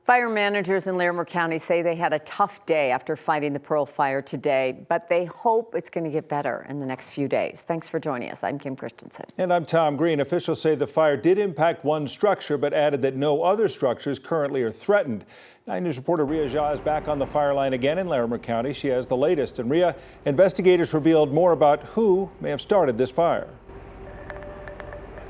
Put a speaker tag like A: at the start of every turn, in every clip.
A: Fire managers in Larimer County say they had a tough day after fighting the Pearl fire today, but they hope it's going to get better in the next few days. Thanks for joining us. I'm Kim Christensen.
B: And I'm Tom Green. Officials say the fire did impact one structure, but added that no other structures currently are threatened. 9 News reporter Ria Jha is back on the fire line again in Larimer County. She has the latest. And Ria, investigators revealed more about who may have started this fire.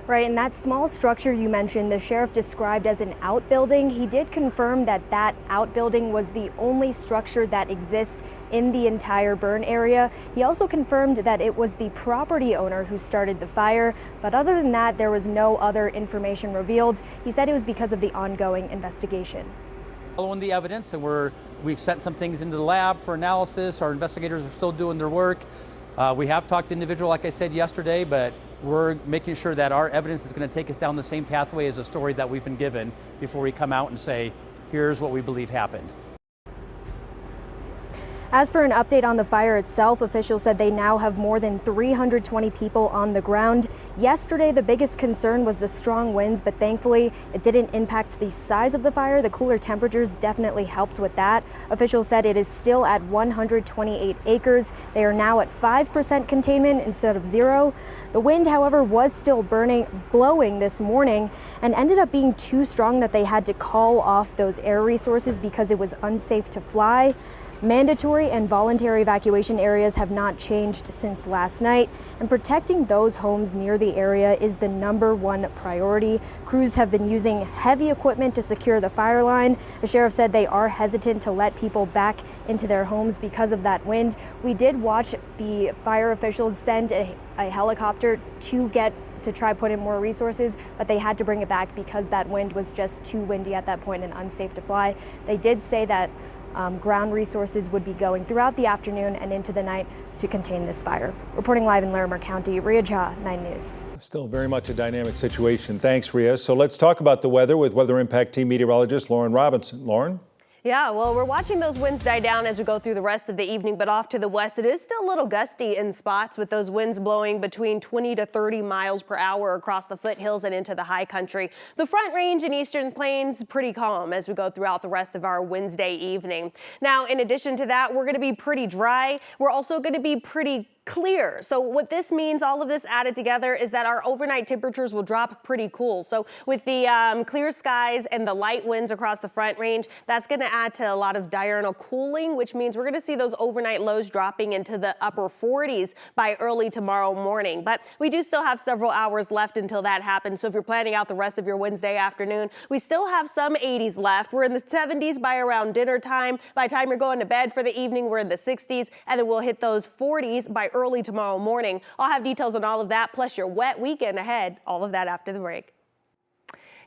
C: Right, and that small structure you mentioned, the sheriff described as an outbuilding. He did confirm that that outbuilding was the only structure that exists in the entire burn area. He also confirmed that it was the property owner who started the fire, but other than that, there was no other information revealed. He said it was because of the ongoing investigation.
D: Following the evidence, and we've sent some things into the lab for analysis. Our investigators are still doing their work. We have talked to the individual, like I said yesterday, but we're making sure that our evidence is going to take us down the same pathway as a story that we've been given before we come out and say, here's what we believe happened.
C: As for an update on the fire itself, officials said they now have more than 320 people on the ground. Yesterday, the biggest concern was the strong winds, but thankfully it didn't impact the size of the fire. The cooler temperatures definitely helped with that. Officials said it is still at 128 acres. They are now at 5% containment instead of 0. The wind, however, was still blowing this morning and ended up being too strong that they had to call off those air resources because it was unsafe to fly. Mandatory and voluntary evacuation areas have not changed since last night, and protecting those homes near the area is the #1 priority. Crews have been using heavy equipment to secure the fire line. The sheriff said they are hesitant to let people back into their homes because of that wind. We did watch the fire officials send a helicopter to try put in more resources, but they had to bring it back because that wind was just too windy at that point and unsafe to fly. They did say that ground resources would be going throughout the afternoon and into the night to contain this fire. Reporting live in Larimer County, Ria Jha, 9 News.
B: Still very much a dynamic situation. Thanks, Ria. So let's talk about the weather with Weather Impact Team meteorologist Lauren Robinson. Lauren?
E: Yeah, well, we're watching those winds die down as we go through the rest of the evening, but off to the west, it is still a little gusty in spots with those winds blowing between 20 to 30 miles per hour across the foothills and into the high country. The Front Range and Eastern Plains pretty calm as we go throughout the rest of our Wednesday evening. Now, in addition to that, we're going to be pretty dry. We're also going to be pretty clear. So what this means, all of this added together, is that our overnight temperatures will drop pretty cool. So with the clear skies and the light winds across the Front Range, that's going to add to a lot of diurnal cooling, which means we're going to see those overnight lows dropping into the upper 40s by early tomorrow morning. But we do still have several hours left until that happens. So if you're planning out the rest of your Wednesday afternoon, we still have some 80s left. We're in the 70s by around dinner time. By the time you're going to bed for the evening, we're in the 60s, and then we'll hit those 40s by early tomorrow morning. I'll have details on all of that, plus your wet weekend ahead. All of that after the break.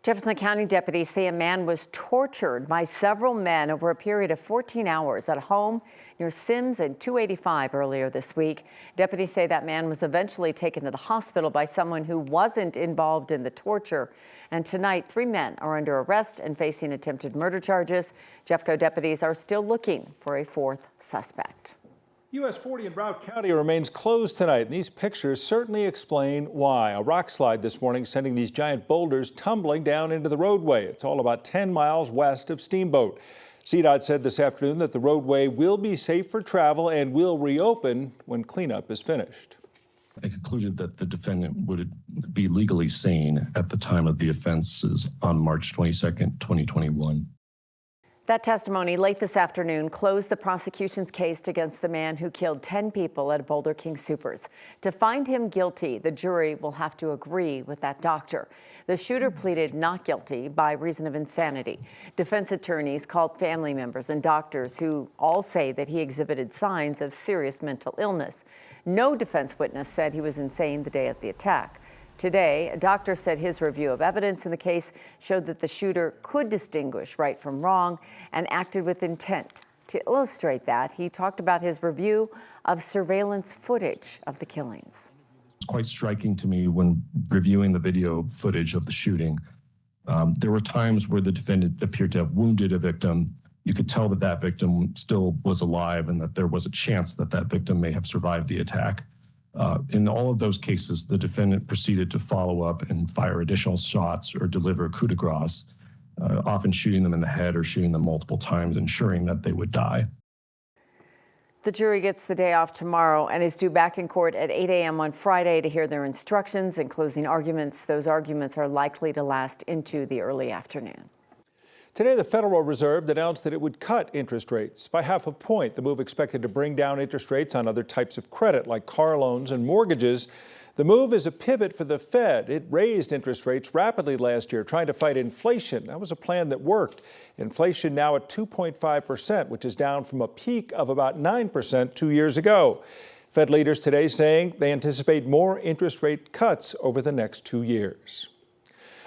A: Jefferson County deputies say a man was tortured by several men over a period of 14 hours at a home near Sims and 285 earlier this week. Deputies say that man was eventually taken to the hospital by someone who wasn't involved in the torture. And tonight, 3 men are under arrest and facing attempted murder charges. Jeffco deputies are still looking for a 4th suspect.
B: US 40 in Broward County remains closed tonight, and these pictures certainly explain why. A rock slide this morning sending these giant boulders tumbling down into the roadway. It's all about 10 miles west of Steamboat. CDOT said this afternoon that the roadway will be safe for travel and will reopen when cleanup is finished.
F: I concluded that the defendant would be legally sane at the time of the offenses on March 22nd, 2021.
A: That testimony late this afternoon closed the prosecution's case against the man who killed 10 people at Boulder King Soopers. To find him guilty, the jury will have to agree with that doctor. The shooter pleaded not guilty by reason of insanity. Defense attorneys called family members and doctors who all say that he exhibited signs of serious mental illness. No defense witness said he was insane the day of the attack. Today, a doctor said his review of evidence in the case showed that the shooter could distinguish right from wrong and acted with intent. To illustrate that, he talked about his review of surveillance footage of the killings.
F: It's quite striking to me when reviewing the video footage of the shooting. There were times where the defendant appeared to have wounded a victim. You could tell that that victim still was alive and that there was a chance that that victim may have survived the attack. In all of those cases, the defendant proceeded to follow up and fire additional shots or deliver coup de grace. often shooting them in the head or shooting them multiple times, ensuring that they would die.
A: The jury gets the day off tomorrow and is due back in court at 8 a.m. on Friday to hear their instructions and closing arguments. Those arguments are likely to last into the early afternoon.
B: Today, the Federal Reserve announced that it would cut interest rates by 0.5 point. The move expected to bring down interest rates on other types of credit like car loans and mortgages. The move is a pivot for the Fed. It raised interest rates rapidly last year, trying to fight inflation. That was a plan that worked. Inflation now at 2.5%, which is down from a peak of about 9% 2 years ago. Fed leaders today saying they anticipate more interest rate cuts over the next 2 years.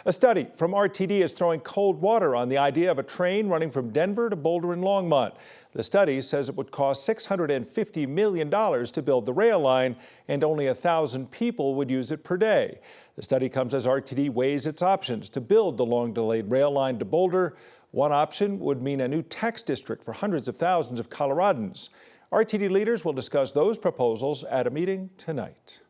B: A study from RTD is throwing cold water on the idea of a train running from Denver to Boulder and Longmont. The study says it would cost $650 million to build the rail line, and only 1,000 people would use it per day. The study comes as RTD weighs its options to build the long-delayed rail line to Boulder. One option would mean a new tax district for hundreds of thousands of Coloradans. RTD leaders will discuss those proposals at a meeting tonight.